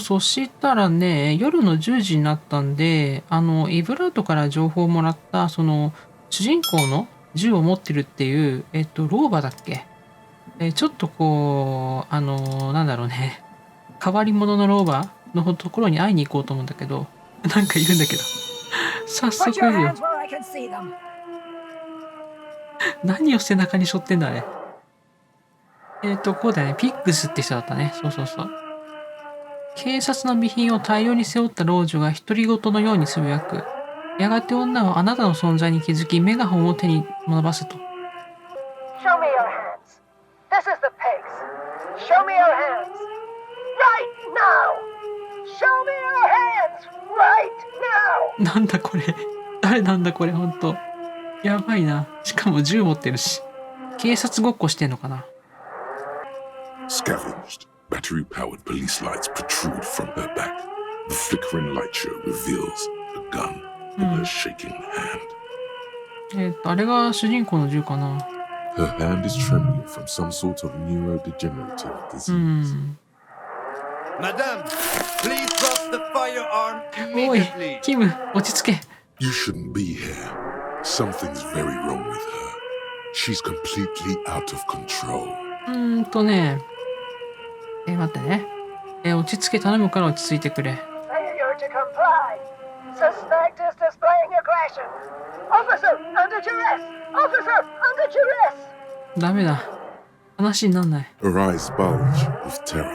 そしたらね、夜の10時になったんで、イブラートから情報をもらった、主人公の銃を持ってるっていう、老婆だっけ？ちょっとこう、なんだろうね、変わり者の老婆のところに会いに行こうと思うんだけど、なんかいるんだけど。早速いるよ。何を背中に背負ってんだ、あれ。こうだよね。ピックスって人だったね。そうそうそう。警察の備品を大量に背負った老女が独り言のようにつぶやく。やがて女はあなたの存在に気づき、メガホンを手に伸ばすと。Show me your hands. This is the pace. Show me your hands. Right now. Show me your hands. Right now. なんだこれ。誰なんだこれ、ほんと。やばいな。しかも銃持ってるし。警察ごっこしてんのかな。Scavenged, battery-powered police lights protrude from her back. The flickering light show reveals a gun in her shaking hand. あれが主人公の銃かな。Her hand is trembling from some sort of neurodegenerative disease. Madame, please drop the firearm おい、 immediately. キム、落ち着け。You shouldn't be here. Something's very wrong with her. She's completely out of control. ね。待ってね。落ち着け、頼むから落ち着いてくれ。Failure to comply. Suspect is displaying aggression. Officer, under duress. Officer, under duress. ダメだ。話になんない。Her eyes bulge with terror.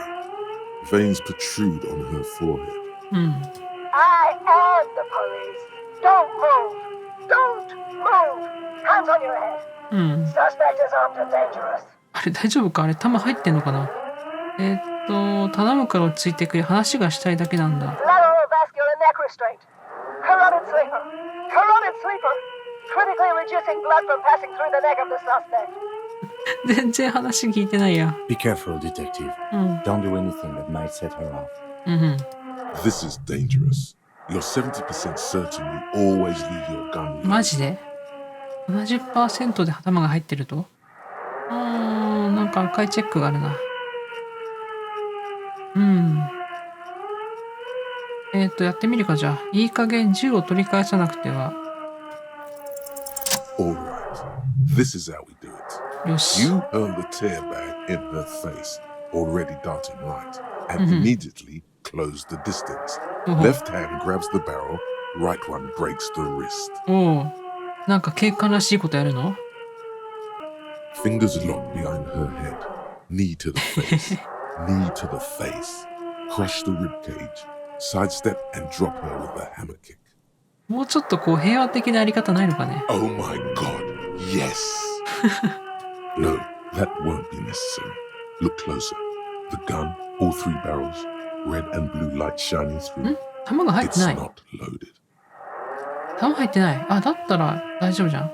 Veins protrude on her forehead. I am the police. Don't move. Don't move. Hands on your head. Suspect is armed and dangerous. あれ大丈夫か？あれ弾入ってんのかな？頼むから落ち着いてくれ。話がしたいだけなんだ。Lateral vascular neck restraint. Carotid sleeper. Carotid sleeper. Critically reducing blood from passing through the neck of the suspect. 全然話聞いてないや。Be careful, detective. Don't do anything that might set her off. This is dangerous. You're 70% certain you always leave your gun. マジで ?70% で頭が入ってると？なんか赤いチェックがあるな。やってみるかじゃあ。いい加減銃を取り返さなくては。All right. This is how we do it. よし。 You hurl the tear bag in her face, already darting right, and immediately close the distance. Left hand grabs the barrel, right one breaks the wrist. おお。なんか警官らしいことやるの？ Fingers locked behind her head. Knee to the face. Knee to the face. Crush the ribcage. Sidestep and drop her with a hammer kick. もうちょっとこう平和的なやり方ないのかね？ Oh my god, yes! No, that won't be necessary. Look closer. The gun, all three barrels, red and blue light shining through. 弾が入って It's ない。 not loaded. 弾入ってない。あ、だったら大丈夫じゃん。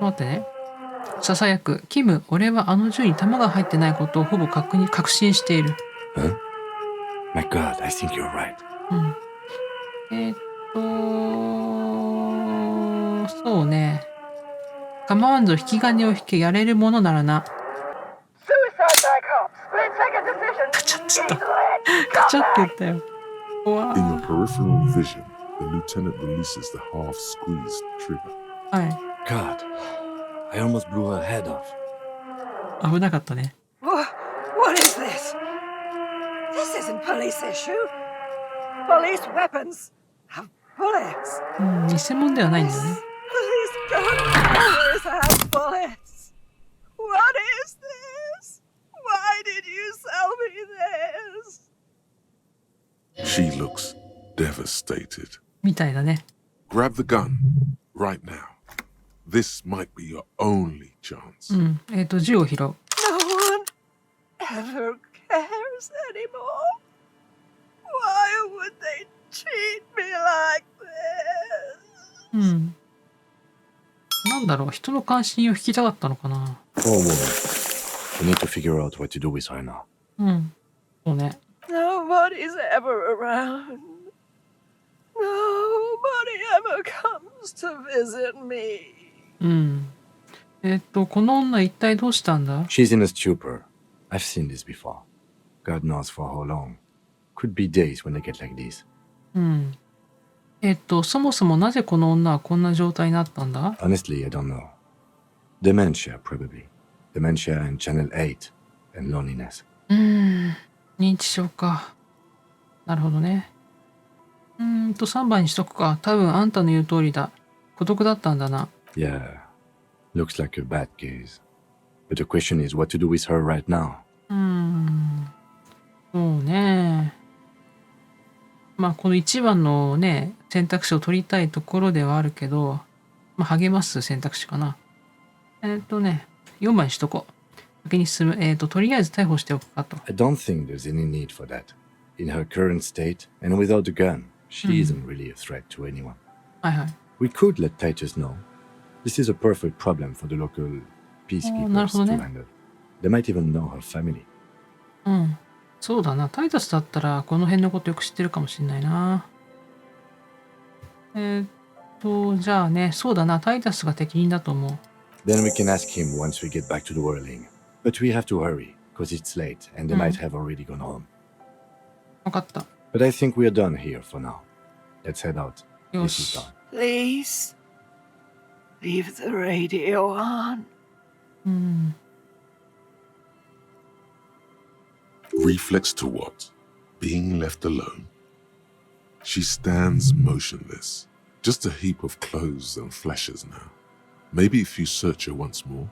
待ってね。ささやく。キム、俺はあの銃に弾が入ってないことをほぼ確信している。Huh? My God, I think you're right. そうね。構わんぞ、引き金を引け、やれるものならな。Suicide by cop. Split second decision. カチャッつった。 He's lit. カチャって言ったよ。うわ In your peripheral vision, the lieutenant releases the half-squeezed trigger. はい。 God, I almost blew her head off. 危なかったね。What is this? This isn't police issue. Police weapons have bullets. 偽物ではないんだよね。 Police guns have bullets. What is this? Why did you sell me this? She looks devastated. みたいだね。 Grab the gun, right now. This might be your only chance. 銃を拾う。No one ever cares anymore. Why would they treat me like this? なんだろう、人の関心を引きたかったのかな。 Poor woman. We need to figure out what to do with her now. そうね。 Nobody's ever around. Nobody ever comes to visit me. この女一体どうしたんだ？ She's in a stupor. I've seen this before. God knows for how long. Could be days when they get like this. うん。そもそもなぜこの女はこんな状態になったんだ？ Honestly, I don't know. Dementia, probably. Dementia and Channel 8 and loneliness. 認知症か。なるほどね。3番にしとくか。多分あんたの言う通りだ。孤独だったんだな。Yeah, looks like a bad case. But the question is what to do with her right now. そうね。まあこの1番のね、選択肢を取りたいところではあるけど、まあ励ます選択肢かな。4番にしとこう。先に進む。とりあえず逮捕しておくかと。I don't think there's any need for that. In her current state, and without the gun, she isn't really a threat to anyone. はいはい。We could let Titus know. This is a perfect problem for the local peacekeepers to handle. They might even know her family. そうだな。タイタスだったらこの辺のことよく知ってるかもしれないな。じゃあね、そうだな。タイタスが適任だと思う。Then we can ask him once we get back to the whirling. But we have to hurry, because it's late, and they might have already gone home. わかった。But I think we're done here for now. Let's head out. よ This し is done. Please, leave the radio on. Reflex to what? Being left alone. She stands motionless, just a heap of clothes and flashes now. Maybe if you search her once more.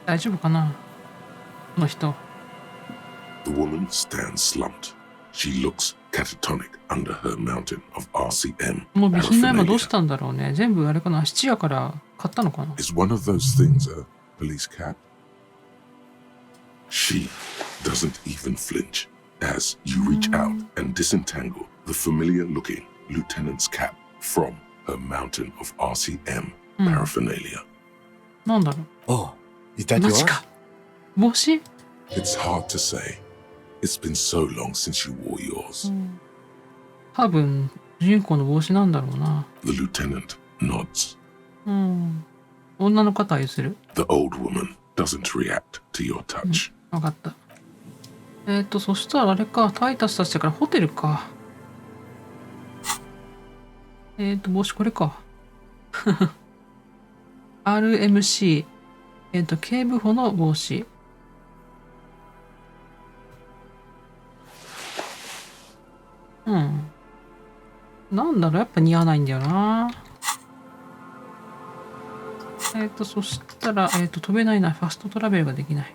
大丈夫かなこの人。The woman stands slumped. She looks catatonic under her mountain of RCM もう備品の山どうし paraphernalia. たんだろうね。全部あれかな。質屋から買ったのかな。 Is one of those things a police cap? She doesn't even flinch as you reach out and disentangle the familiar-looking lieutenant's cap from her mountain of RCM paraphernalia. なんだろ Oh, is う。 that マジ yours? か。帽子 It's hard to say. It's been so long since you wore yours. 多分、主人公の帽子なんだろうな。 The lieutenant nods. 女の方は譲る。 The old woman doesn't react to your touch. わかった。そしたらあれか。タイタスたちだからホテルか。帽子これか。RMC。警部補の帽子。なんだろう、やっぱ似合わないんだよな。そしたら、飛べないな。ファストトラベルができない。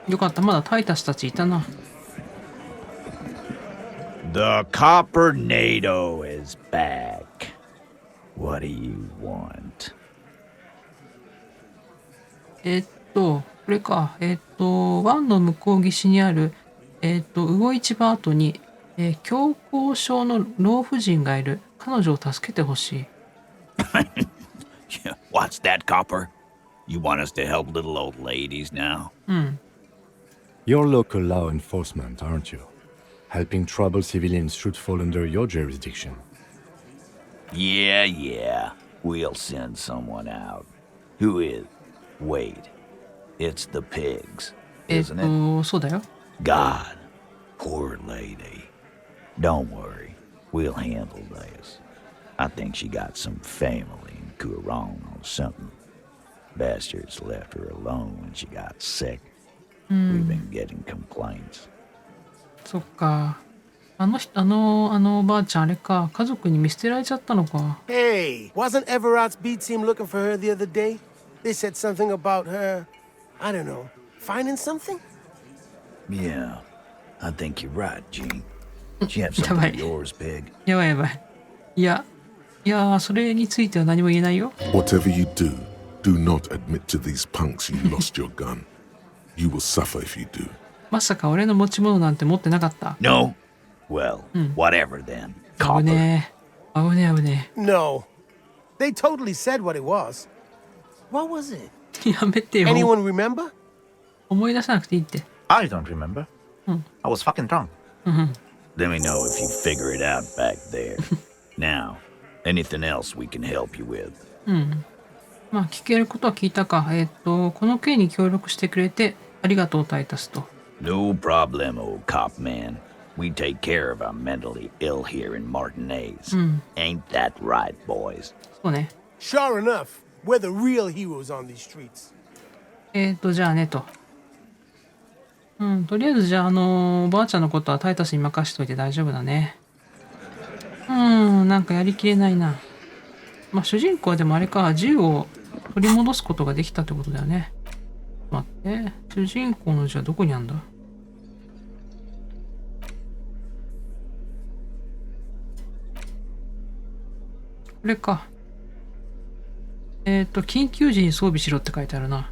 よかった、まだタイタスたちいたな。The Coppernado is back. What do you want? これか。湾の向こう岸にある、魚市場跡に、強行症の老婦人がいる。彼女を助けてほしい。What's that, Copper? You want us to help little old ladies now? You're local law enforcement, aren't you? Helping troubled civilians should fall under your jurisdiction. Yeah. We'll send someone out. Who is? Wait. It's the pigs, isn't it? そうだよ。 God. Poor lady. Don't worry. We'll handle this. I think she got some family in Kurong or something. Bastards left her alone when she got sick. We've been getting complaints. そっか。あのおばあちゃんあれか。家族に見捨てられちゃったのか。 Hey, wasn't Everard's B team looking for her the other day? They said something about her, I don't know, finding something? Yeah, I think you're right, Gene. She have something of yours, pig. やばいやばい。いや、それについては何も言えないよ。 Whatever you do, do not admit to these punks you lost your gun. You will suffer if you do. まさか俺の持ち物なんて持ってなかった。 No? Well, whatever then. 危 Copper. ねえ。危ね No. They totally said what it was. What was it? え。やめてよ。 Anyone remember? 思い出さなくていいって。 I don't remember. I was fucking drunk. Let me know if you figure it out back there. Now, anything else we can help you with? まあ聞けることは聞いたか。この件に協力してくれてありがとうタイタスと。No problemo, cop man. We take care of our mentally ill here in Martinez. Ain't that right, boys? そうね。Sure enough, we're the real heroes on these streets. じゃあねと。とりあえずじゃあおばあちゃんのことはタイタスに任しといて大丈夫だね。なんかやりきれないな。まあ主人公はでもあれか、銃を取り戻すことができたってことだよね。待って、主人公の銃はどこにあんだ？これか。緊急時に装備しろって書いてあるな。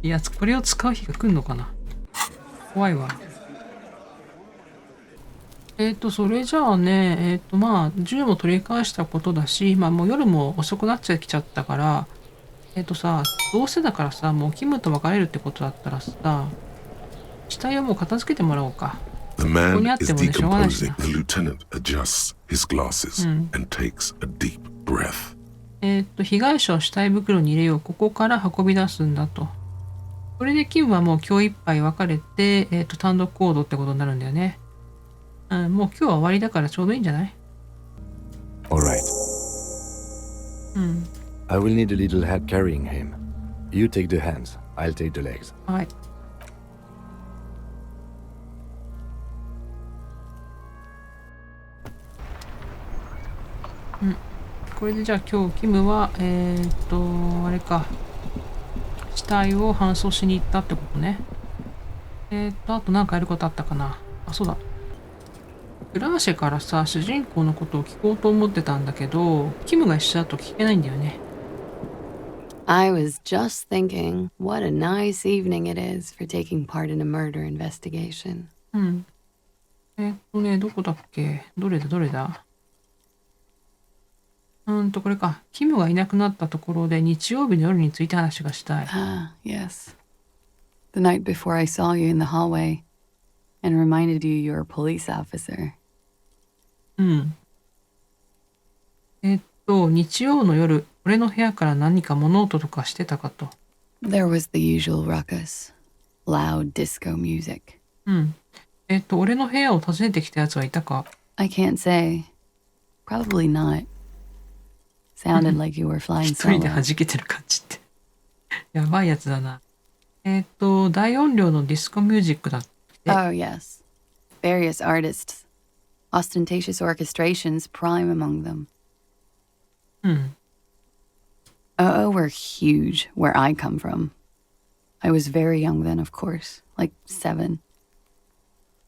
いや、これを使う日が来んのかな。怖いわ。それじゃあね、まあ、銃も取り返したことだし、まあ、もう夜も遅くなっちゃきちゃったから、さ、どうせだからさ、もうキムと別れるってことだったらさ、死体をもう片付けてもらおうか。The ここ man にあっ is てもね、しょうがないし decomposing. な。 The lieutenant adjusts his glasses and takes a deep breath. 被害者を死体袋に入れよう。ここから運び出すんだと。これでキムはもう今日いっぱい別れて、単独行動ってことになるんだよね。もう今日は終わりだからちょうどいいんじゃない？ Alright. I will need a little help carrying him. You take the hands, I'll take the legs. はい。これでじゃあ今日キムはあれか、死体を搬送しに行ったってことね。あと何かやることあったかな。あ、そうだ。クラーシェからさ、主人公のことを聞こうと思ってたんだけど、キムが一緒だと聞けないんだよね。I was just thinking, what a nice evening it is for taking part in a murder investigation. どこだっけ？どれだこれか。キムがいなくなったところで日曜日の夜について話がしたい。Ah, yes. The night before I saw you in the hallway and reminded you you're a police officer. 日曜の夜、俺の部屋から何か物音とかしてたかと。There was the usual ruckus. Loud disco music. 俺の部屋を訪ねてきたやつはいたか？ I can't say. Probably not. Sounded like you were flying 一人で solo. 弾けてる感じって。やばいやつだな。大音量のディスコミュージックだって。Oh, yes. Various artists. Ostentatious orchestrations prime among them. Oh, were huge where I come from. I was very young then, of course, like 7.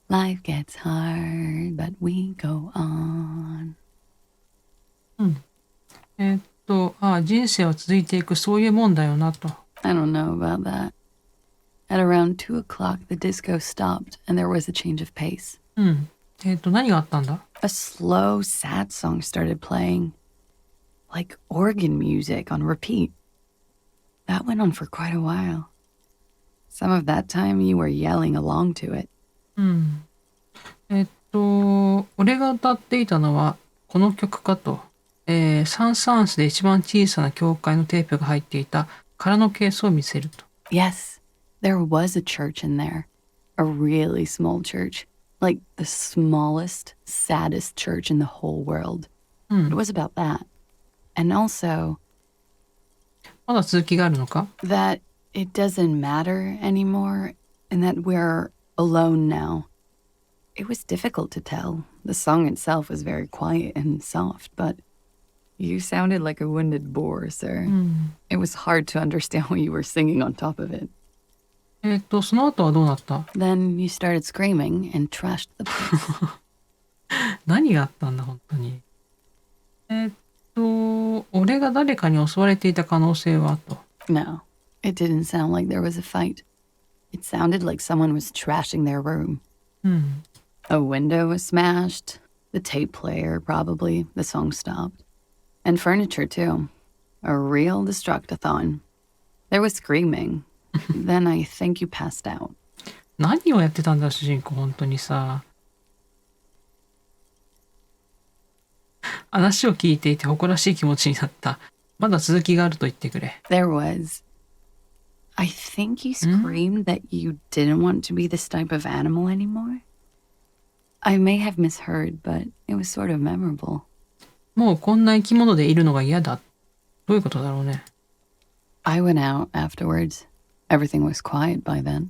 Life gets hard, but we go on. 人生は続いていく、そういうもんだよなと。I don't know about that. At around 2 o'clock, the disco stopped and there was a change of pace. 何があったんだ？ A slow, sad song started playing, like organ music on repeat. That went on for quite a while. Some of that time you were yelling along to it. 俺が歌っていたのはこの曲かと。サンサンスで一番小さな教会のテープが入っていた空のケースを見せると。Yes, there was a church in there. A really small church. Like the smallest, saddest church in the whole world. It was about that. And also, まだ続きがあるのか？ that it doesn't matter anymore and that we're alone now. It was difficult to tell. The song itself was very quiet and soft, but you sounded like a wounded boar, sir. It was hard to understand what you were singing on top of it. その後はどうなった？ Then you started screaming and trashed the place. 何があったんだ、本当に。俺が誰かに襲われていた可能性はと。No, it didn't sound like there was a fight. It sounded like someone was trashing their room. A window was smashed. The tape player, probably. The song stopped. And furniture, too. A real destructathon. There was screaming. Then I think you passed out. 何をやってたんだ、主人公、本当にさ。話を聞いていて誇らしい気持ちになった。まだ続きがあると言ってくれ。There was. I think you screamed that you didn't want to be this type of animal anymore. I may have misheard, but it was sort of memorable. もうこんな生き物でいるのが嫌だ。どういうことだろうね。I went out afterwards. Everything was quiet by then.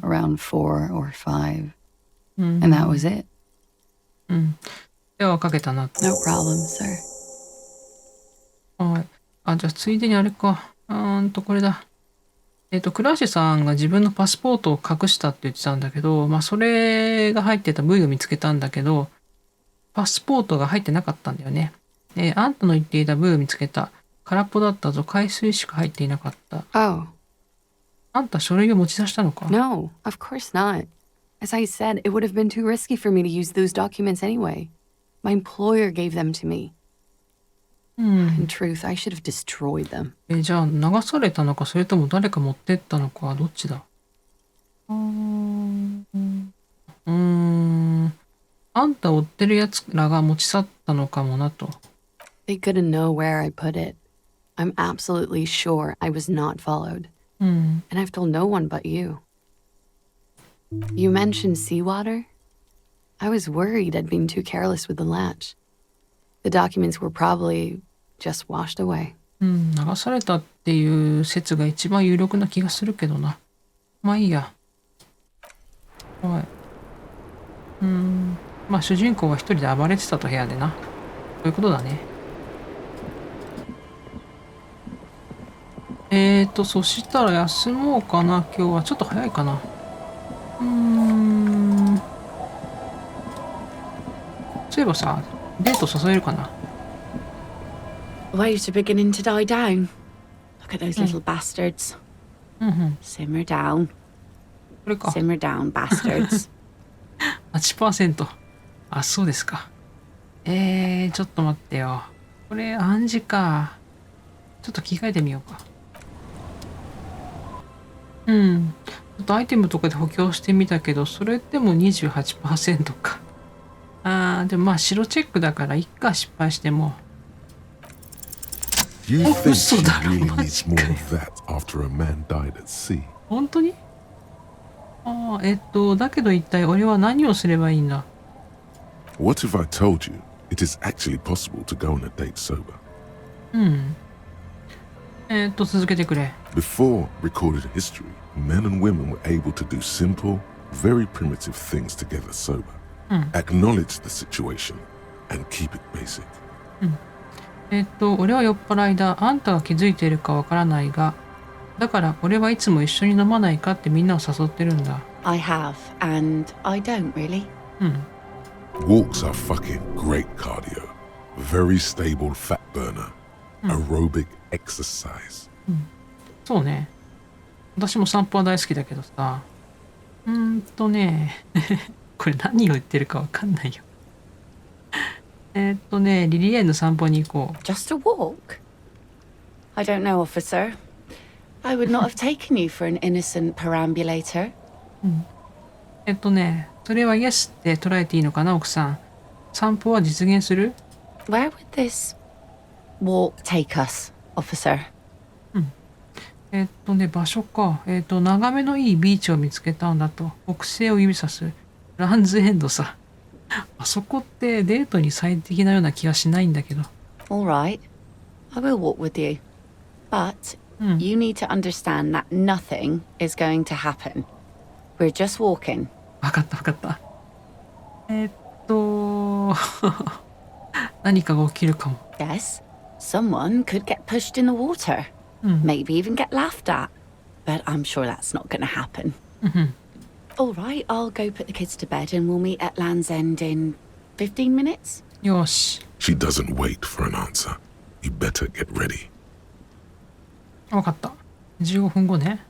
Around 4 or 5. And that was it. 電話かけたな。No problem, sir. はい。あ、じゃあついでにあれか。これだ。クラーシェさんが自分のパスポートを隠したって言ってたんだけど、まあそれが入ってた部位を見つけたんだけど、パスポートが入ってなかったんだよね。あんたの言っていた部位を見つけた。空っぽだったぞ。海水しか入っていなかった。Oh. あんた書類を持ち出したのか？ No, of course not. As I said, it would have been too risky for me to use those documents anyway. My employer gave them to me. In truth, I should have destroyed them. じゃあ流されたのか、それとも誰か持ってったのか、どっちだ？あんたを追ってる奴らが持ち去ったのかもなと。They couldn't know where I put it. I'm absolutely sure I was not followed. And I've told no one but you. You mentioned seawater? I was worried I'd been too careless with the latch. The documents were probably just washed away. 流されたっていう説が一番有力な気がするけどな。まあいいや。はい。まあ主人公は一人で暴れてたと部屋でな。そういうことだね。そしたら休もうかな。今日はちょっと早いかな。そういえばさ、デート誘えるかな。Waves are beginning to die down. Look at those little bastards. Simmer down. これか。Simmer down, bastards. 8%。あ、そうですか。ちょっと待ってよ。これ暗示か。ちょっと着替えてみようか。ちょっとアイテムとかで補強してみたけど、それでも 28% か。でもまあ白チェックだからいっか、失敗しても。You think she 嘘だろ、 really マ needs ジ more かよ。 of that after a man died at sea? 本当に？だけど一体俺は何をすればいいんだ？ What if I told you it is actually possible to go on a date sober? 続けてくれ。Before recorded history, men and women were able to do simple, very primitive things together sober. Acknowledge the situation and keep it basic. 俺は酔っ払いだ。あんたが気づいているかわからないが、だから俺はいつも一緒に飲まないかってみんなを誘ってるんだ。I have, and I don't really. Walks are fucking great cardio. Very stable fat burner. Aerobic exercise. そうね。私も散歩は大好きだけどさ。これ何を言ってるかわかんないよ。リリエンヌ散歩に行こう。Just a walk? I don't know, officer. I would not have taken you for an innocent perambulator. それはイエスって捉えていいのかな、奥さん。散歩は実現する？ Where would this walk take us, officer? 場所か。眺めのいいビーチを見つけたんだと。北西を指さす。ランズエンドさ。あそこってデートに最適なような気がしないんだけど。All right. I will walk with you. But you need to understand that nothing is going to happen. We're just walking. わかったわかった。何かが起きるかも。Yes, someone could get pushed in the water. Maybe even get laughed at. But I'm sure that's not going to happen. All right, I'll go put the kids to bed and we'll meet at Land's End in 15 minutes. よし。 She doesn't wait for an answer. You better get ready. わかった。15分後ね。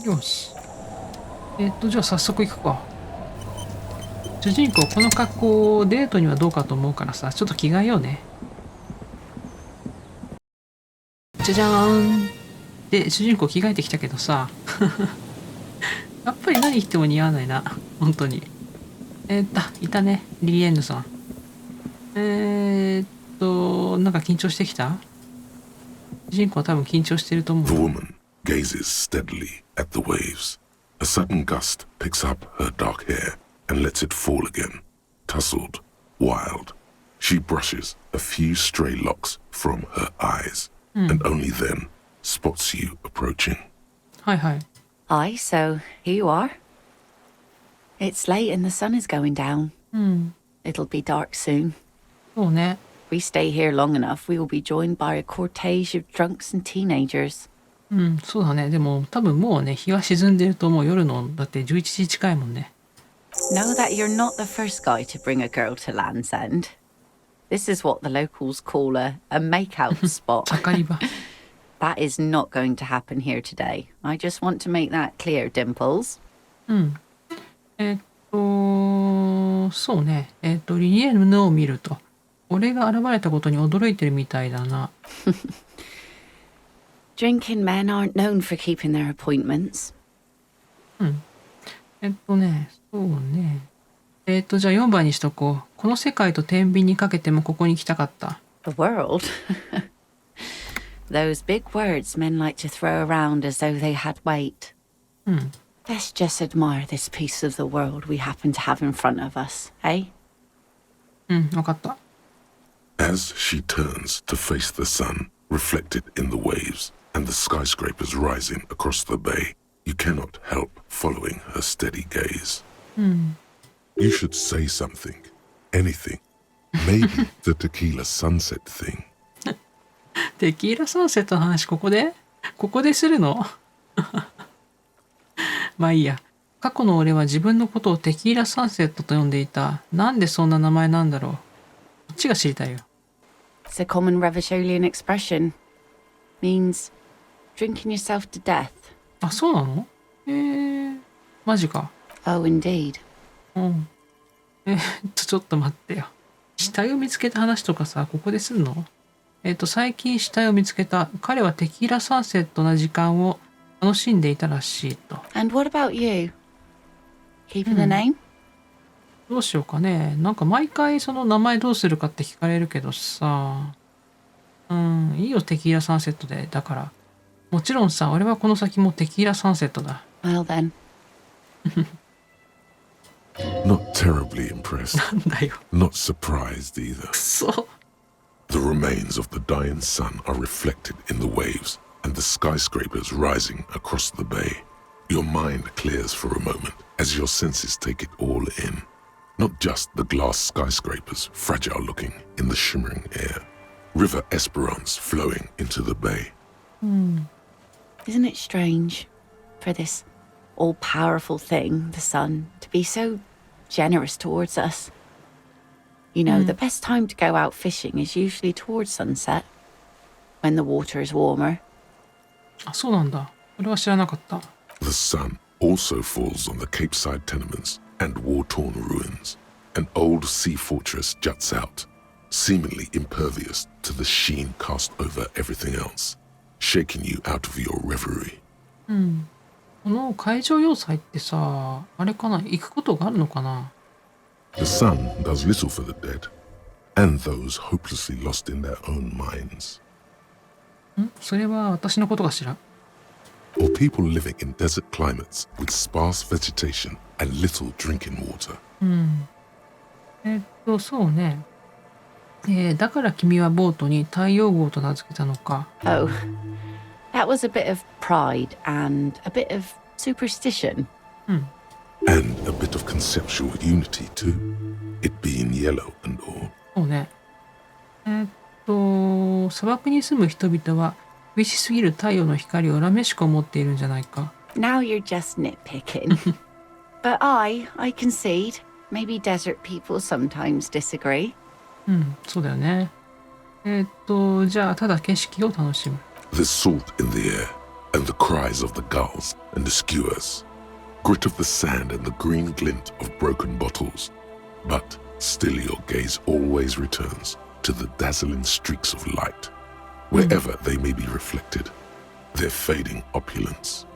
よし。じゃあ早速行くか。主人公この格好デートにはどうかと思うからさ、ちょっと着替えようね。じゃじゃーん。で、主人公着替えてきたけどさ。やっぱり何着ても似合わないな。本当に。いたね。リリエンヌさん。なんか緊張してきた？主人公は多分緊張してると思う。The woman gazes steadily at the waves. A sudden gust picks up her dark hair and lets it fall again, tousled, wild. She brushes a few stray locks from her eyes, and only then spots you approaching. はいはい。Hi, so here you are. It's late and the sun is going down. It'll be dark soon. そうね。 If we stay here long enough, we will be joined by a cortege of drunks and teenagers. そうだね。でも多分もうね、日は沈んでると思う。夜の、だって11時近いもんね。Know that you're not the first guy to bring a girl to Land's End. This is what the locals call a make-out spot. 盛り場。That is not going to happen here today. I just want to make that clear, Dimples. そうね。リリエンヌを見ると。俺が現れたことに驚いてるみたいだな。Drinking men aren't known for keeping their appointments. そうね。じゃあ4番にしとこう。この世界と天秤にかけてもここに来たかった。The world? Those big words men like to throw around as though they had weight. Let's just admire this piece of the world we happen to have in front of us, eh? わかった。As she turns to face the sun, reflected in the waves, and the skyscrapers rising across the bay, you cannot help following her steady gaze. You should say something. Anything. Maybe the tequila sunset thing. テキーラサンセットの話ここでするの？まあいいや。過去の俺は自分のことをテキーラサンセットと呼んでいた。なんでそんな名前なんだろう。こっちが知りたいよ。It's a common Ravisholian expression. Means drinking yourself to death. あ、そうなの？マジか。Oh, indeed. ちょっと待ってよ。死体を見つけた話とかさ、ここですんの？最近死体を見つけた。彼はテキーラサンセットな時間を楽しんでいたらしいと。And what about you? Keeping the name? どうしようかね。なんか毎回その名前どうするかって聞かれるけどさ。いいよ、テキーラサンセットで。だから。もちろんさ、俺はこの先もテキーラサンセットだ。Well then. Not terribly impressed. なんだよ。Not surprised either. くそ。The remains of the dying sun are reflected in the waves and the skyscrapers rising across the bay. Your mind clears for a moment as your senses take it all in. Not just the glass skyscrapers, fragile looking in the shimmering air. River Esperance flowing into the bay. Isn't it strange for this all-powerful thing, the sun, to be so generous towards us? You know, the best time to go out fishing is usually towards sunset, when the water is warmer. あ、そうなんだ。俺は知らなかった。The sun also falls on the Capeside tenements and war-torn ruins. An old sea fortress juts out, seemingly impervious to the sheen cast over everything else, shaking you out of your reverie. この海上要塞ってさ、あれかな、行くことがあるのかな？ The sun does little for the dead, and those hopelessly lost in their own minds. それは私のことかしら？ Or people living in desert climates with sparse vegetation and little drinking water. そうね。だから君はボートに太陽号と名付けたのか。Oh, that was a bit of pride and a bit of superstition. And a bit of conceptual unity too, it being yellow and all. そうね。砂漠に住む人々は厳しすぎる太陽の光を恨めしく思っているんじゃないか。Now you're just nitpicking. But I concede. Maybe desert people sometimes disagree. そうだよね。じゃあただ景色を楽しむ。There's salt in the air, and the cries of the gulls and the skuas. Grit of the sand and the green glint of broken bottles. But still your gaze always returns to the dazzling streaks of light, wherever they may be reflected, their fading opulence.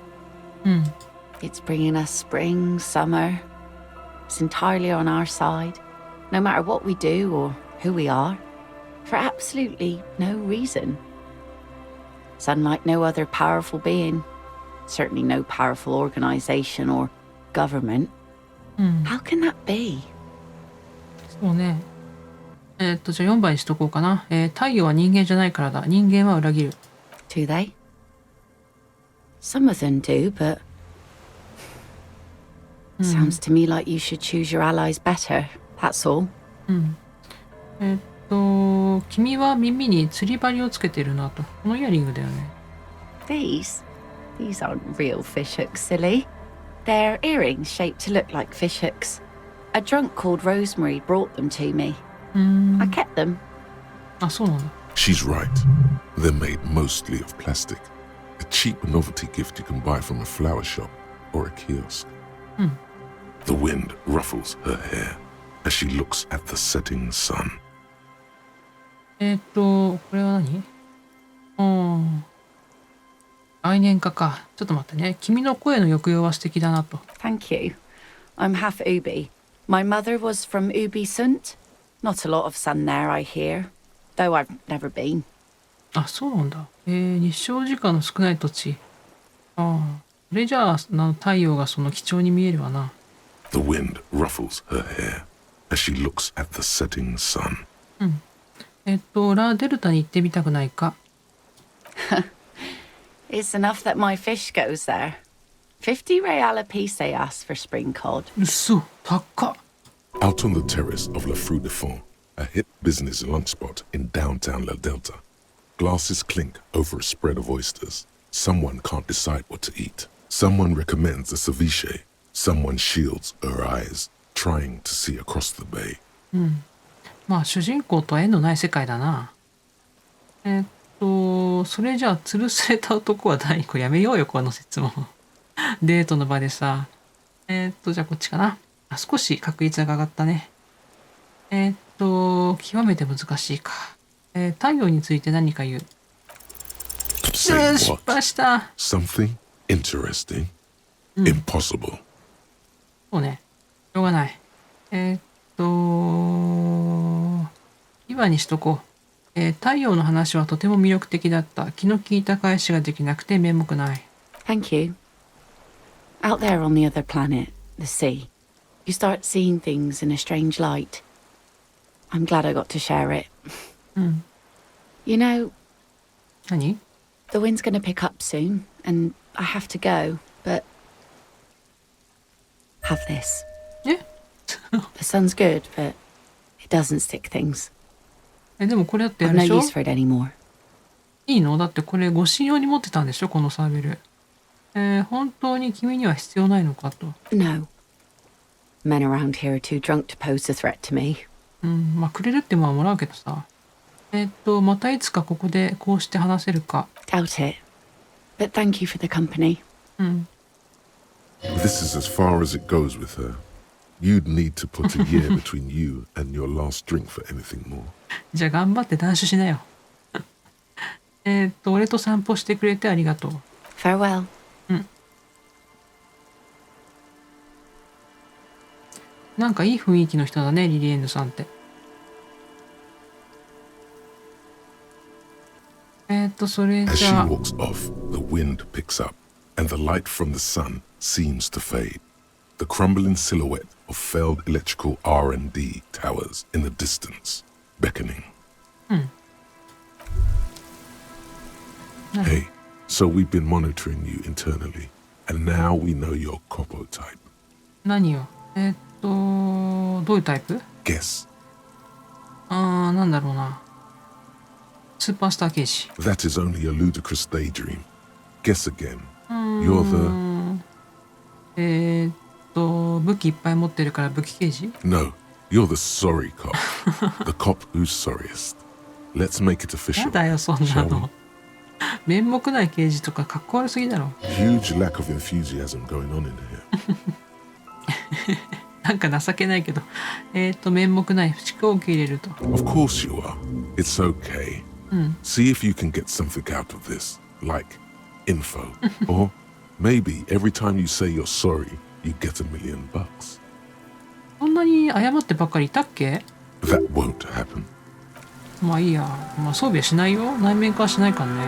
It's bringing us spring, summer, It's entirely on our side, no matter what we do or who we are, for absolutely no reason. It's unlike no other powerful being, certainly no powerful organization or government. How can that be? そうね。じゃあ4番にしとこうかな。太陽は人間じゃないからだ。人間は裏切る。Do they? Some of them do, but sounds to me like you should choose your allies better. That's all. 君は耳に釣り針をつけてるなと。このイヤリングだよね。These aren't real fishhooks, silly. They're earrings shaped to look like fishhooks. A drunk called Rosemary brought them to me. I kept them. あ、そうなんだ。She's right. They're made mostly of plastic. A cheap novelty gift you can buy from a flower shop or a kiosk. The wind ruffles her hair as she looks at the setting sun. これは何？愛年家か。ちょっと待ってね。君の声の抑揚は素敵だなと。Thank you. I'm half Ubi. My mother was from Ubi Sunt. Not a lot of sun there, I hear. Though I've never been. あ、そうなんだ。日照時間の少ない土地。それじゃあ、太陽がその貴重に見えるわな。The wind ruffles her hair as she looks at the setting sun. ラ・デルタに行ってみたくないか。It's enough that my fish goes there. 50 real apiece they ask for spring cod. 嘘、高っ。Out on the terrace of La Fru de Fond, a hip business lunch spot in downtown La Delta, glasses clink over a spread of oysters. Someone can't decide what to eat. Someone recommends a ceviche. Someone shields her eyes, trying to see across the bay. まあ主人公とは縁のない世界だな。それじゃあ吊るされた男は誰？これやめようよ、この説問。デートの場でさ。じゃあこっちかな。少し確率が上がったね。極めて難しいか。太陽について何か言う。失敗した。Something interesting? Impossible. そうね。しょうがない。今にしとこう。太陽の話はとても魅力的だった。気の利いた返しができなくて面目ない。Thank you. Out there on the other planet, the sea, you start seeing things in a strange light. I'm glad I got to share it. You know, 何？ the wind's going to pick up soon, and I have to go, but have this. え？ The sun's good, but it doesn't stick things. でもこれだってや I've るで no しょ？ use for it anymore. いいの？だってこれ護身用に持ってたんでしょ、このサーベル。本当に君には必要ないのかと。No. Men around here are too drunk to pose a threat to me. まあくれるってもらうけどさ。またいつかここでこうして話せるか。Doubt it. But thank you for the company. This is as far as it goes with her. You'd need to put a year between you and your last drink for anything more. じゃあ頑張って断酒しなよ。俺と散歩してくれてありがとう。Farewell. なんかいい雰囲気の人だね、リリエンヌさんって。それ As じ she ゃあ。 walks off, the wind picks up, and the light from the sun seems to fade. The crumbling silhouette of failed electrical R&D towers in the distance, beckoning. Hey, so we've been monitoring you internally, and now we know your Copo type. 何よ。どういうタイプ？ Guess. なんだろうな。スーパースター刑事。 That is only a ludicrous daydream. Guess again. You're the... 武器いっぱい持ってるから武器刑事？ No, you're the sorry cop. The cop who's sorriest. Let's make it official. やだよ、そんな shall の。面目ない刑事とかかっこ悪すぎだろ。 we? Huge lack of enthusiasm going on in here. なんか情けないけど。面目ない不畜を受け入れると。Of course you are. It's okay. See if you can get something out of this, like info. Or maybe every time you say you're sorry, you get $1 million. そんなに謝ってばっかりいたっけ？ That won't happen. まあいいや。まあ装備はしないよ。内面化はしないからね。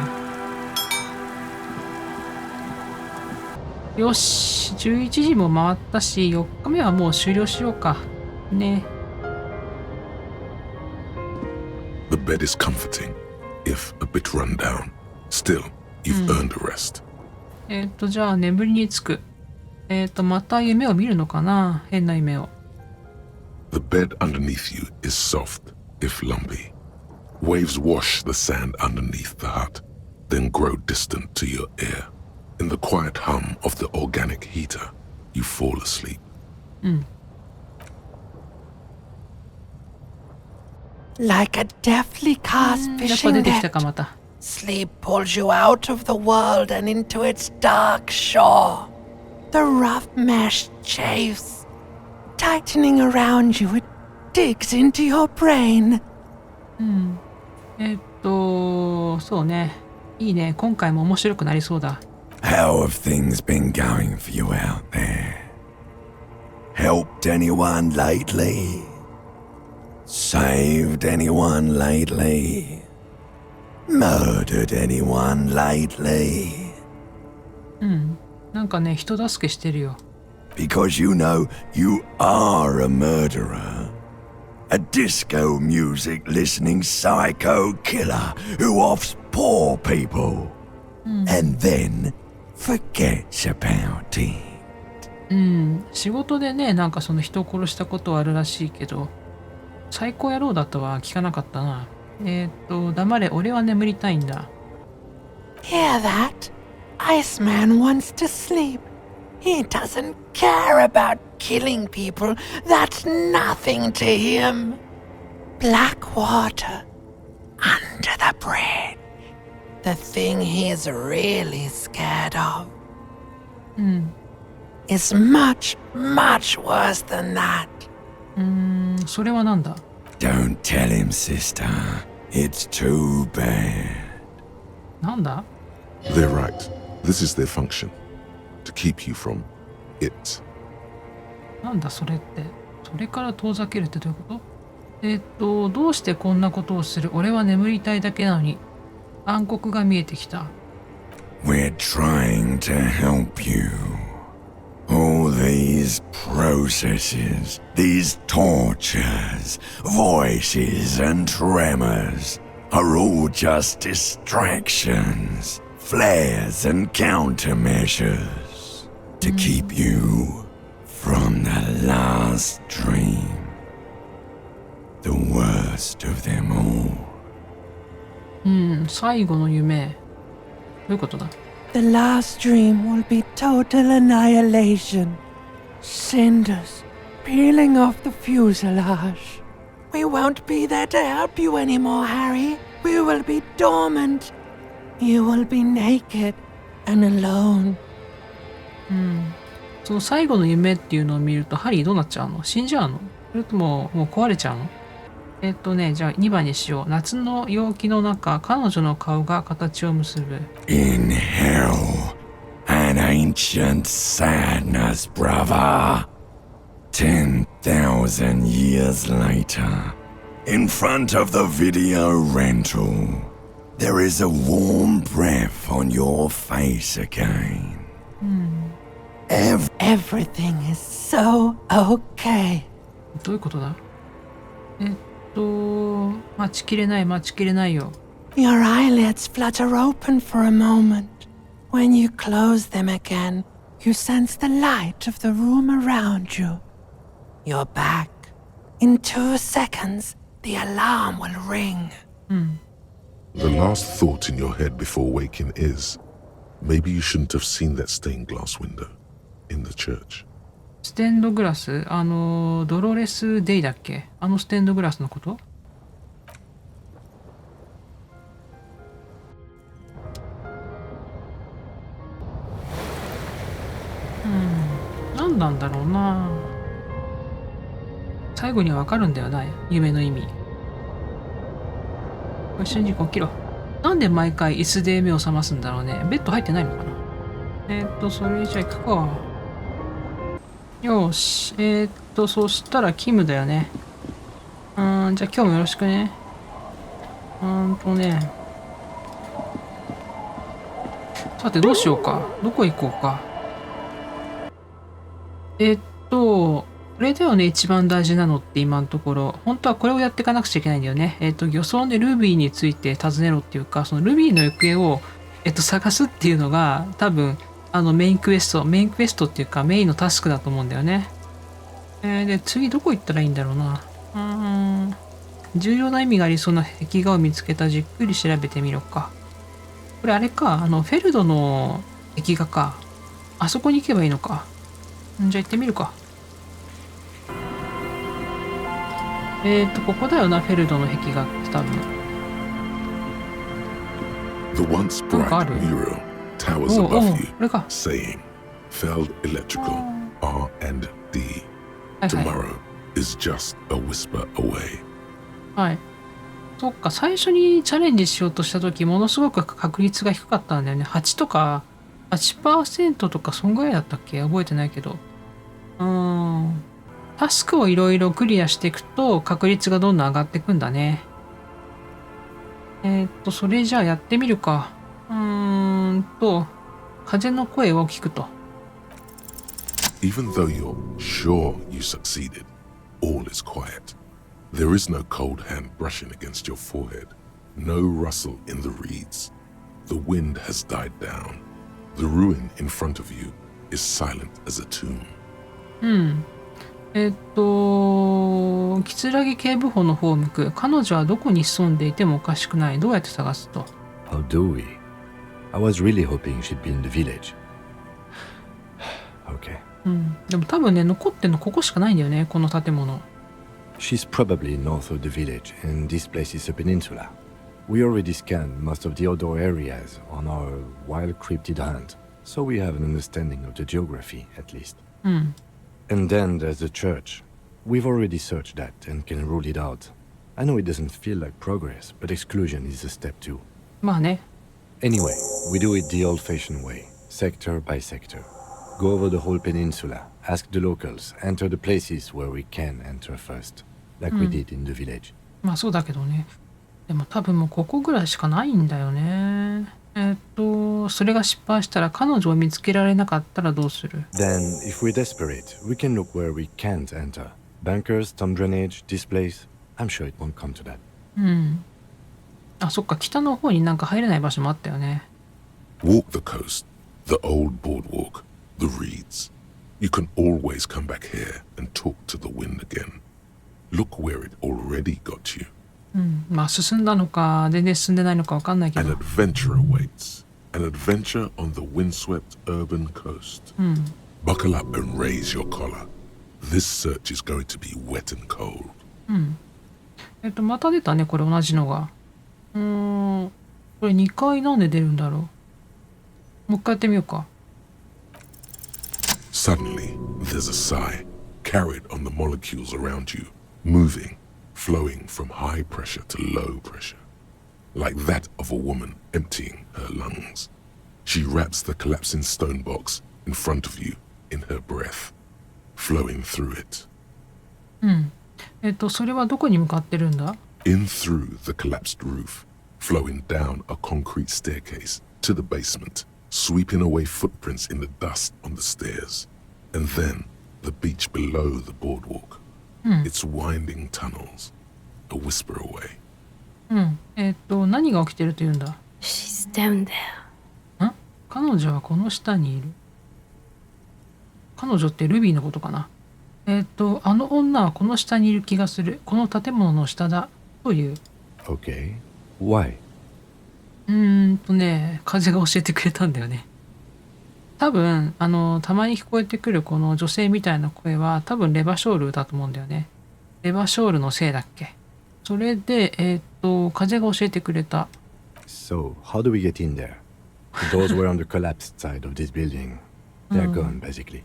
よし。11時も回ったし、4日目はもう終了しようか。ね。The bed is comforting, if a bit run down. Still, you've earned a rest. じゃあ眠りにつく。また夢を見るのかな？変な夢を。The bed underneath you is soft, if lumpy. Waves wash the sand underneath the hut, then grow distant to your ear. In the quiet hum of the organic heater, you fall asleep. Like a deftly cast やっぱ出 fishing てきた net, かまた。 sleep pulls you out of the world and into its dark shore. The rough mesh chafes. Tightening around you, it digs into your brain. そうね。いいね。今回も面白くなりそうだ。How have things been going for you out there? Helped anyone lately? Saved anyone lately? Murdered anyone lately? なんかね、人助けしてるよ。Because you know you are a murderer. A disco music listening psycho killer who offs poor people. And then forgets about it. 仕事でね、なんかその人を殺したことはあるらしいけど、最高野郎だとは聞かなかったな。黙れ、俺は眠りたいんだ。Hear that? Iceman wants to sleep. He doesn't care about killing people. That's nothing to him. Black water under the bridge. The thing he's really scared of is much, much worse than that. それはなんだ？ Don't tell him, sister. It's too bad. なんだ？ They're right. This is their function. To keep you from it. なんだそれって。それから遠ざけるってどういうこと？どうしてこんなことをする？俺は眠りたいだけなのに。暗黒が見えてきた。We're trying to help you. All these processes, these tortures, voices and tremors are all just distractions, flares and countermeasures to keep you from the last dream, the worst of them all. 最後の夢。どういうことだ？ The last dream will be total annihilation. Cinders peeling off the fuselage. We won't be there to help you anymore, Harry. We will be dormant. You will be naked and alone. その最後の夢っていうのを見るとハリーどうなっちゃうの？死んじゃうの？それとももう壊れちゃうの？じゃあ2番にしよう。夏の陽気の中、彼女の顔が形を結ぶ。In hell, an ancient sadness, brother. 10,000 years later, in front of the video rental, there is a warm breath on your face again. Everything is so okay. どういうことだ？待ちきれないよ。Your eyelids flutter open for a moment. When you close them again, you sense the light of the room around you. You're back. In 2 seconds, the alarm will ring. The last thought in your head before waking is, maybe you shouldn't have seen that stained glass window in the church. ステンドグラス？ドロレス・デイだっけ？ステンドグラスのこと？何なんだろうな。最後にはわかるんだよな、夢の意味。主人公起きろ。なんで毎回椅子で目を覚ますんだろうね。ベッド入ってないのかな？それじゃあ行くか。よし。そしたらキムだよね。じゃあ今日もよろしくね。さてどうしようか。どこ行こうか。これだよね、一番大事なのって今のところ。本当はこれをやっていかなくちゃいけないんだよね。漁村でルビーについて尋ねろっていうか、そのルビーの行方を、探すっていうのが多分、メインクエストっていうかメインのタスクだと思うんだよね。で、次どこ行ったらいいんだろうな。重要な意味がありそうな壁画を見つけた。じっくり調べてみろか。これあれか、フェルドの壁画か。あそこに行けばいいのか。じゃあ行ってみるか。ここだよな、フェルドの壁画って多分。The once bright mural towers above you, saying, Feld Electrical, R&D. Tomorrow is just a whisper away. はい。そっか、最初にチャレンジしようとした時ものすごく確率が低かったんだよね。8とか 8% とかそんぐらいだったっけ、覚えてないけど。タスクをいろいろクリアしていくと確率がどんどん上がっていくんだね。それじゃあやってみるか。風の声を聞くと。Even though you're sure you succeeded, all is quiet. There is no cold hand brushing against your forehead, no rustle in the reeds. The wind has died down. The ruin in front of you is silent as a tomb. 木警部補の方を向く。彼女はどこに潜んでいてもおかしくない。どうやって探すと。 How do we? I was really hoping she'd be in the village. Okay. でも多分ね、残ってんのここしかないんだよね、この建物。She's probably north of the village, and this place is a peninsula. We already scanned most of the outdoor areas on our wild cryptid hunt, so we have an understanding of the geography, at least. And then there's the church. We've already searched that and can rule it out. I know it doesn't feel like progress, but exclusion is a step too. まあね。Anyway, we do it the old-fashioned way, sector by sector. Go over the whole peninsula, ask the locals, enter the places where we can enter first, like we did in the village. まあそうだけどね。でも多分もうここぐらいしかないんだよね。それが失敗したら彼女を見つけられなかったらどうする？ Then, if we're desperate, we can look where we can't enter. Bunkers, storm drainage, this place. I'm sure it won't come to that. あ、そっか、北の方になんか入れない場所もあったよね。Walk the coast, the old boardwalk, the reeds. You can always come back here and talk to the wind again. Look where it already got you. まあ進んだのか全然進んでないのかわかんないけ An ど。 adventure awaits. An adventure on the windswept urban coast. Buckle up and raise your collar. This search is going to be wet and cold. また出たね、これ同じのが。これ2回なんで出るんだろう。もう一回やってみようか。Suddenly, there's a sigh, carried on the molecules around you, moving, flowing from high pressure to low pressure, like that of a woman emptying her lungs. She wraps the collapsing stone box in front of you in her breath, flowing through it. それはどこに向かってるんだ？ In through the collapsed roof, flowing down a concrete staircase to the basement, sweeping away footprints in the dust on the stairs, and then the beach below the boardwalk. Its winding tunnels, a whisper away. 何が起きてるというんだ？ She's down there. 彼女はこの下にいる。彼女ってルビーのことかな。あの女はこの下にいる気がする。この建物の下だ。という。Okay. Why? 風が教えてくれたんだよね。多分、たまに聞こえてくるこの女性みたいな声は多分レバショールだと思うんだよね。レバショールのせいだっけ。それで、風が教えてくれた。So, how do we get in there? The doors were on the collapsed side of this building. They're gone, basically.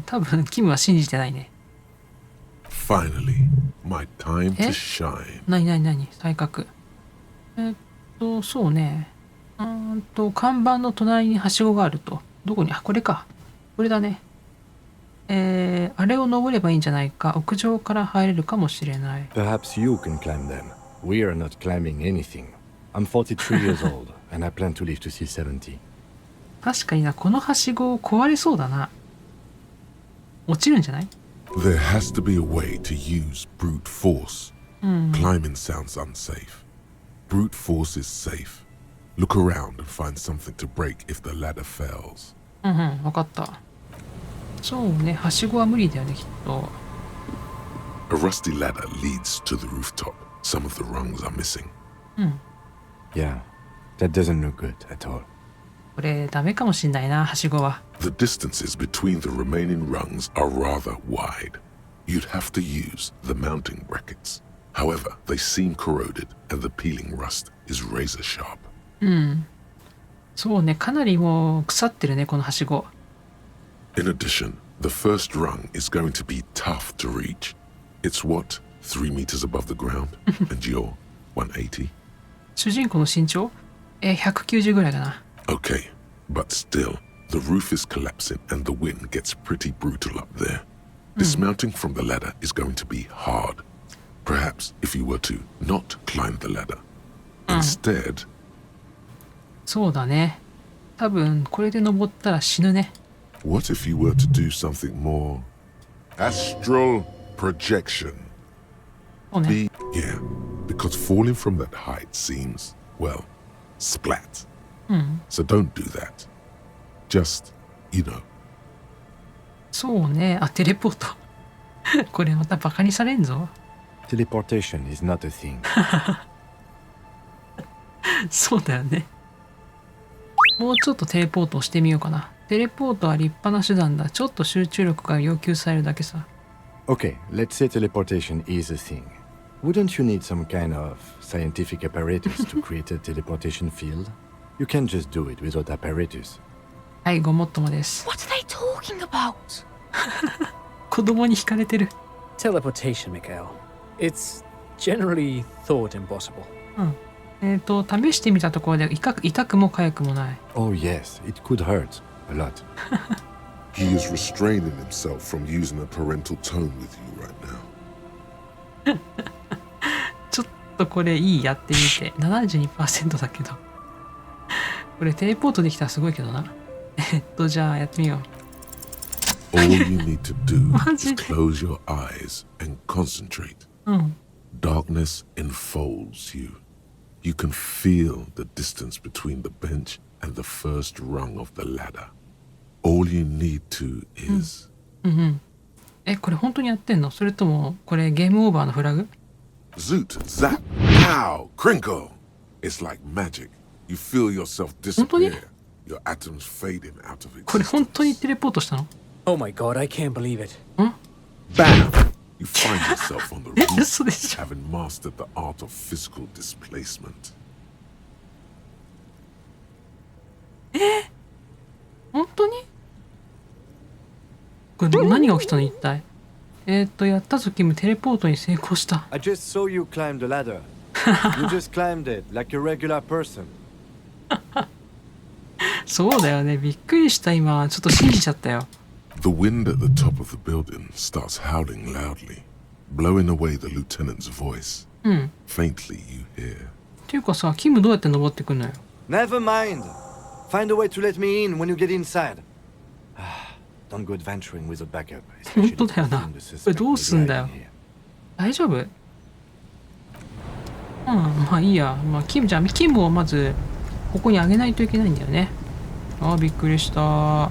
多分、キムは信じてないね。Finally, my time to shine. 何才覚。そうね。看板の隣にはしごがあると。どこに？あ、これか。これだね。あれを登ればいいんじゃないか。屋上から入れるかもしれない。Perhaps you can climb them. We are not climbing anything. I'm 43 years old, and I plan to live to see 70. 確かにな、このはしご壊れそうだな。落ちるんじゃない？ There has to be a way to use brute force. Climbing sounds unsafe. Brute force is safe. Look around and find something to break if the ladder fails. わかった。そうね、はしごは無理だよね、きっと。A rusty ladder leads to the rooftop. Some of the rungs are missing. Yeah, that doesn't look good at all. これダメかもしんないな、はしごは。The distances between the remaining rungs are rather wide. You'd have to use the mounting brackets. However, they seem corroded and the peeling rust is razor sharp. そうね、かなりもう腐ってるね、このはしご。In addition, the first rung is going to be tough to reach. It's what? 3 meters above the ground? And you're 180? 主人公の身長190ぐらいだな。Okay, but still, the roof is collapsing and the wind gets pretty brutal up there. Dismounting from the ladder is going to be hard. Perhaps if you were to not climb the ladder. Instead, そうだね。多分これで登ったら死ぬね。what if you were to do something more astral projection? そうね。Yeah, because falling from that height seems, well, splat. So don't do that. Just, you know. そうね。あ、テレポート。これまたバカにされんぞ。Teleportation is not a thing. そうだよね。もうちょっとテレポートをしてみようかな。テレポートは立派な手段だ。ちょっと集中力が要求されるだけさ。Okay, let's say teleportation is a thing. Wouldn't you need some kind of scientific apparatus to create a teleportation field? You can't just do it without apparatus. はい、ごもっともです。 What are they talking about? 子供に惹かれてる。 Teleportation, Mikhail. It's generally thought impossible. 試してみたところで痛くも痒くもない。Oh yes, it could hurt a lot. He is restraining himself from using a parental tone with you right now. ちょっとこれいい、やってみて。72% だけど。これテレポートできたらすごいけどな。じゃあやってみよう。All you need to do is close your eyes and concentrate. Darkness enfolds you. You can feel the distance between the bench and the first rung of the ladder. All you need to is... これ本当にやってんの？それともこれゲームオーバーのフラグ？ Zoot, zap, pow, crinkle. It's like magic. You feel yourself disappear. Your atoms fading out of これ existence. 本当にテレポートしたの？ Oh my god, I can't believe it. Bam! You find yourself on the roof, 嘘でしょ。 having mastered the art of physical displacement. 本当に？これ何が起きたの一体？やったぞキム、テレポートに成功した。I just saw you climb the ladder. You just climbed it like a regular person. そうだよね。びっくりした今。ちょっと信じちゃったよ。The wind at the top of the building starts howling loudly, blowing away the lieutenant's voice. Faintly you hear. っていうかさ、キムどうやって登ってくんのよ。 Never mind. Find a way to let me in when you get inside. Don't go adventuring without backup. 本当だよな。これどうすんだよ。大丈夫？まあいいや。まあキムをまずここにあげないといけないんだよね。あ、びっくりした。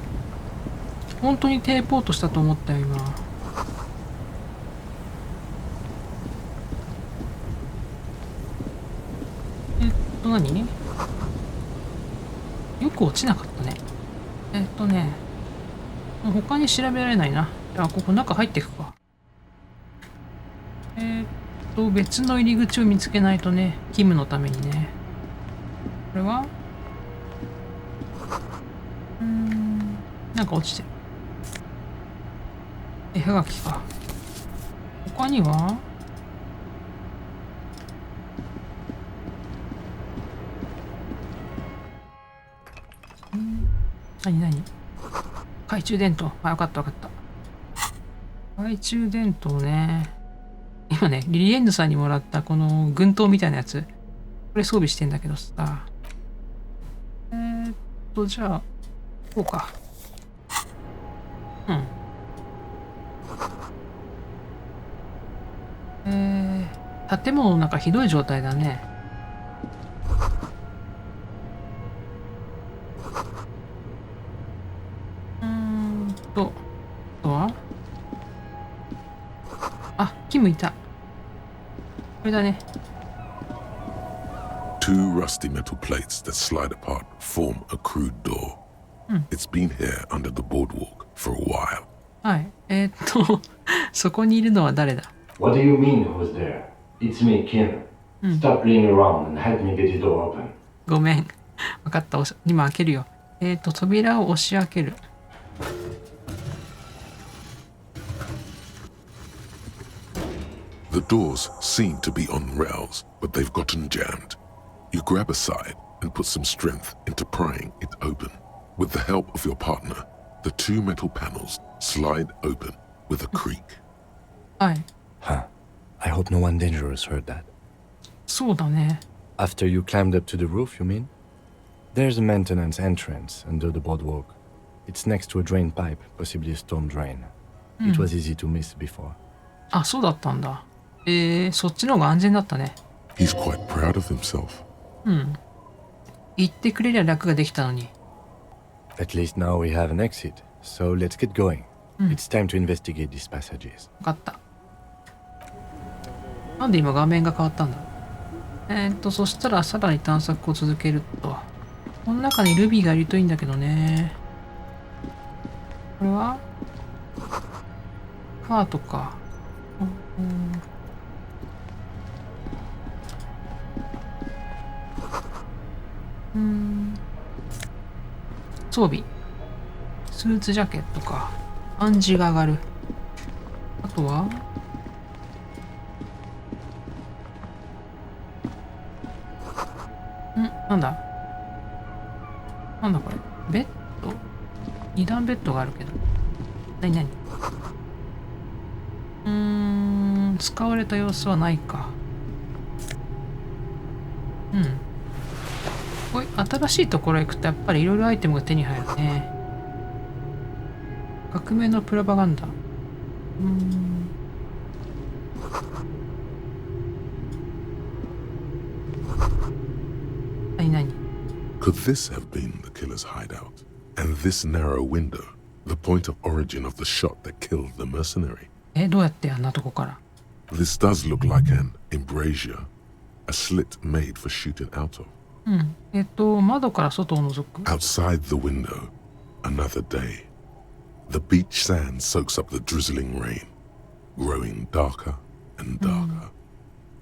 本当にテレポートしたと思ったよ今。何？よく落ちなかったね。他に調べられないな。じゃあここ中入っていくか。別の入り口を見つけないとね、キムのためにね。これはなんか落ちてる。絵はがきか。他には何懐中電灯。あ、よかったよかった。懐中電灯ね。今ね、リリエンヌさんにもらったこの軍刀みたいなやつ。これ装備してんだけどさ。じゃあ、こうか。建物の中ひどい状態だね。あとはキムいた。これだね。Two rusty metal plates that slide apart form a crude door. It's been here under the boardwalk for a while. はい。そこにいるのは誰だ？ What do you mean who's there? It's me, Kim. Stop playing around and help me get the door open. ごめん。わかった。今開けるよ。扉を押し開ける。The doors seem to be on rails, but they've gotten jammed. You grab a side and put some strength into prying it open. With the help of your partner, the two metal panels slide open with a creak. はい。Huh. I hope no one dangerous heard that. そうだね。 After you climbed up to the roof, you mean? There's a maintenance entrance under the boardwalk. It's next to a drain pipe, possibly a storm drain. It was easy to miss before. あ、そうだったんだ。そっちの方が安全だったね。He's quite proud of himself. 言ってくれりゃ楽ができたのに。At least now we have an exit, so let's get going. It's time to investigate these passages. わかった。なんで今画面が変わったんだ？そしたらさらに探索を続けると。この中にルビーがいるといいんだけどね。これはカートか。装備。スーツジャケットか。暗示が上がる。あとはなんだこれ。ベッド？二段ベッドがあるけど。何使われた様子はないか。これ新しいところへ行くとやっぱりいろいろアイテムが手に入るね。革命のプロパガンダ。何 Could this have been the killer's hideout? And this narrow window, the point of origin of the shot that killed the mercenary? どうやってあんなとこから？ This does look like an embrasure, a slit made for shooting out of. 窓から外を覗く。Outside the window, another day. The beach sand soaks up the drizzling rain, growing darker and darker.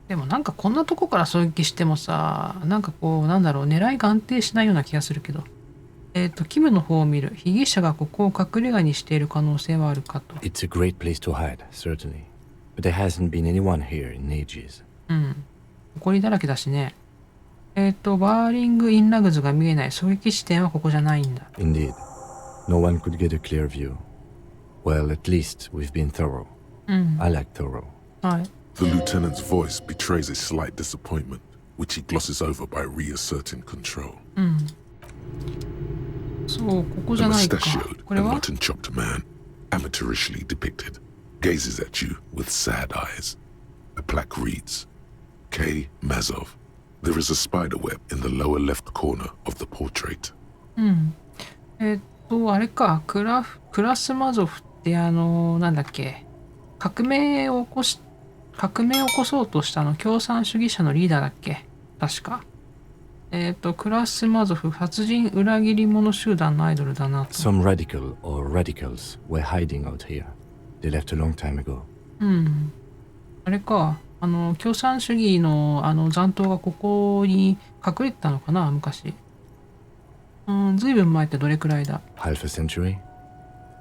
でもなんかこんなとこから狙撃してもさ、なんかこう狙いが安定しないような気がするけど。キムの方を見る。被疑者がここを隠れ家にしている可能性はあるかと。It's a great place to hide, certainly. But there hasn't been anyone here in ages. 埃だらけだしね。バーリング・イン・ラグズが見えない狙撃地点はここじゃないんだ。Indeed. No one could get a clear view. Well, at least we've been thorough. I like thorough. はい。The lieutenant's voice betrays a slight disappointment, which he glosses over by reasserting control. そう、ここじ The ゃないか。 mustachioed これ and は mutton-chopped man, amateurishly depicted, gazes at you with sad eyes. A plaque reads, K. Mazov. There is a spider web in the lower left corner of the portrait. あれか、クラスマゾフってなんだっけ、革命を起こそうとした共産主義者のリーダーだっけ、確か。クラスマゾフ、殺人裏切り者集団のアイドルだなと。Some radical or radicals were hiding out here. They left a long time ago. あれか、共産主義の残党がここに隠れてたのかな、昔。ずいぶん前ってどれくらいだ？ Half a century?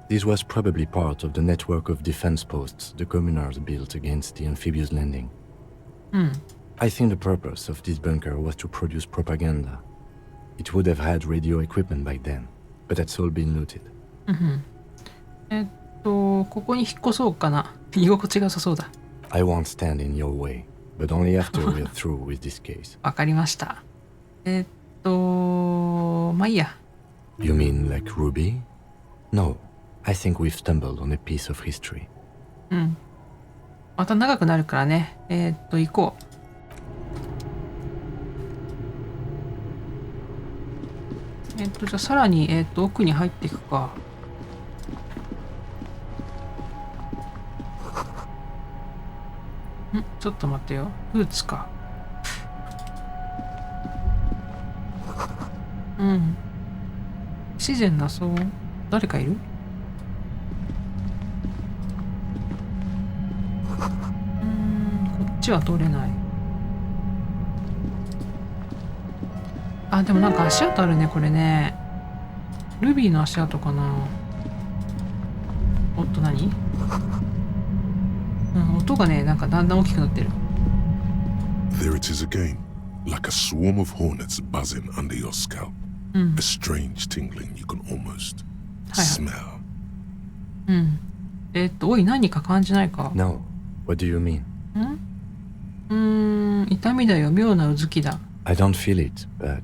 This was probably part of the network of defense posts the communards built against the amphibious landing. I think the purpose of this bunker was to produce propaganda. It would have had radio equipment back then, but that's all been looted. ここに引っ越そうかな。居心地が良さそうだ。I won't stand in your way, but only after we're through with this case. わかりました。まあいいや。You mean like Ruby? No, I think we've stumbled on a piece of history. うん。また長くなるからね。行こう。じゃあさらに、奥に入っていくか。ちょっと待ってよ。ブーツか。うん。自然なそう。誰かいる？こっちは通れない。あ、でもなんか足跡あるね、これね。ルビーの足跡かな。おっと何？音がね、なんかだんだん大きくなってる。There it is again, like a swarm of hornets buzzing under your scalp. A strange tingling you can almost smell. おい、何か感じないか？ No, what do you mean? 痛みだよ、妙なうずきだ。I don't feel it, but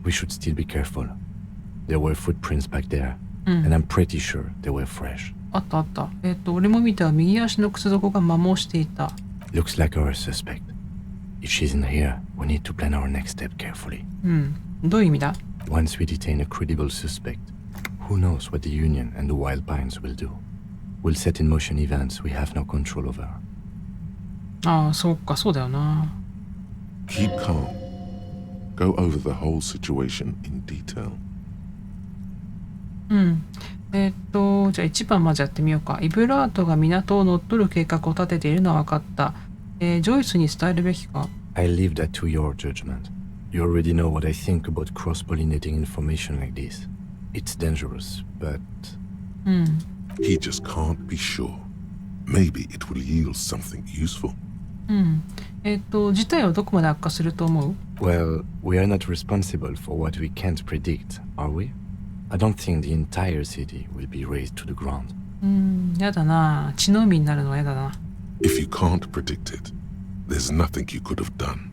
we should still be careful. There were footprints back there, and I'm pretty sure they were fresh. あったあった。俺も見た右足の靴底が摩耗していた。Looks like our suspect. If she's in here, we need to plan our next step carefully. どういう意味だ？ Once we detain a credible suspect, who knows what the Union and the Wild Pines will do? We'll set in motion events we have no control over. ああ、そうか、そうだよな。Keep calm. Go over the whole situation in detail. じゃあ1番まずやってみようか。イブラートが港を乗っ取る計画を立てているのは分かった。ジョイスに伝えるべきか？ I leave that to your judgment. You already know what I think about cross-pollinating information like this. It's dangerous, but... He just can't be sure. Maybe it will yield something useful. 事態はどこまで悪化すると思う？ Well, we are not responsible for what we can't predict, are we? I don't think the entire city will be razed to the ground. やだな。血の海になるのはやだな。If you can't predict it, there's nothing you could have done.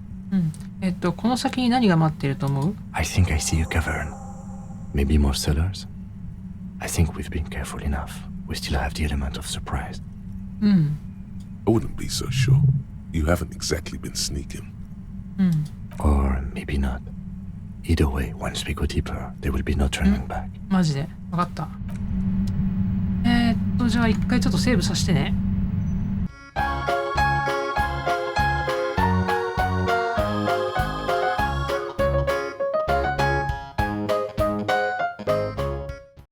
この先に何が待っていると思う？ I think I see a cavern. Maybe more cellars? I think we've been careful enough. We still have the element of surprise. I wouldn't be so sure. You haven't exactly been sneaking. Or maybe not. Either way, once we go deeper, there will be no turning back. マジで？分かった。じゃあ一回ちょっとセーブさせてね。